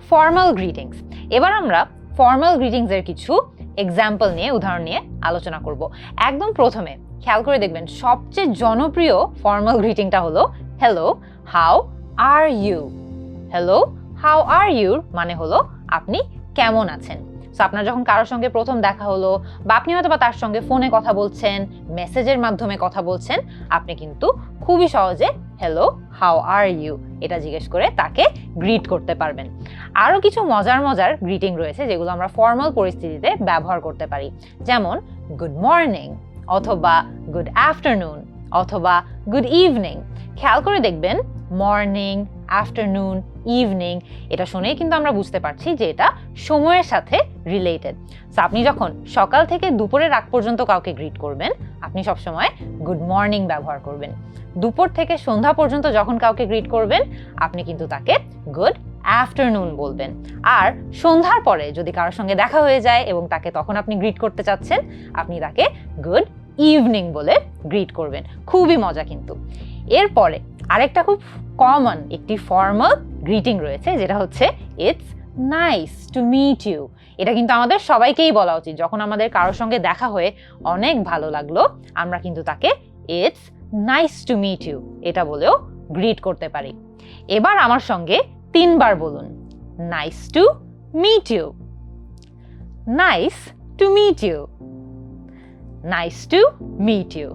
Formal greetings. এবার আমরা formal গ্রিটিংসের কিছু এক্সাম্পল নিয়ে, উদাহরণ নিয়ে আলোচনা করব। একদম প্রথমে খেয়াল করে দেখবেন সবচেয়ে জনপ্রিয় ফর্মাল গ্রিটিংটা হলো hello, how are you. Hello, how are you মানে হলো আপনি কেমন আছেন। সো আপনার যখন কারোর সঙ্গে প্রথম দেখা হলো বা আপনি হয়তো বা তার সঙ্গে ফোনে কথা বলছেন, মেসেজের মাধ্যমে কথা বলছেন, আপনি কিন্তু খুবই সহজে হ্যালো, হাউ আর ইউ এটা জিজ্ঞেস করে তাকে গ্রিট করতে পারবেন। আরও কিছু মজার মজার গ্রিটিং রয়েছে যেগুলো আমরা ফর্মাল পরিস্থিতিতে ব্যবহার করতে পারি, যেমন গুড মর্নিং অথবা গুড আফটারনুন অথবা গুড ইভিনিং। খেয়াল করে দেখবেন মর্নিং, আফটারনুন, ইভিনিং এটা শুনেই কিন্তু আমরা বুঝতে পারছি যে এটা সময়ের সাথে রিলেটেড। সো আপনি যখন সকাল থেকে দুপুরের আগ পর্যন্ত কাউকে গ্রিট করবেন, আপনি সবসময় গুড মর্নিং ব্যবহার করবেন। দুপুর থেকে সন্ধ্যা পর্যন্ত যখন কাউকে গ্রিট করবেন, আপনি কিন্তু তাকে গুড আফটারনুন বলবেন। আর সন্ধ্যার পরে যদি কারোর সঙ্গে দেখা হয়ে যায় এবং তাকে তখন আপনি গ্রিট করতে চাচ্ছেন, আপনি তাকে গুড ইভিনিং বলে গ্রিট করবেন। খুবই মজা কিন্তু। এরপরে আরেকটা খুব কমন একটি ফর্মাল গ্রিটিং রয়েছে, যেটা হচ্ছে it's nice to meet you. এটা কিন্তু আমাদের সবাইকেই বলা উচিত। যখন আমাদের কারোর সঙ্গে দেখা হয়ে অনেক ভালো লাগলো, আমরা কিন্তু তাকে it's nice to meet you এটা বলেও গ্রিট করতে পারি। এবার আমার সঙ্গে 3 বার বলুন, nice to meet you, nice to meet you, nice to meet you.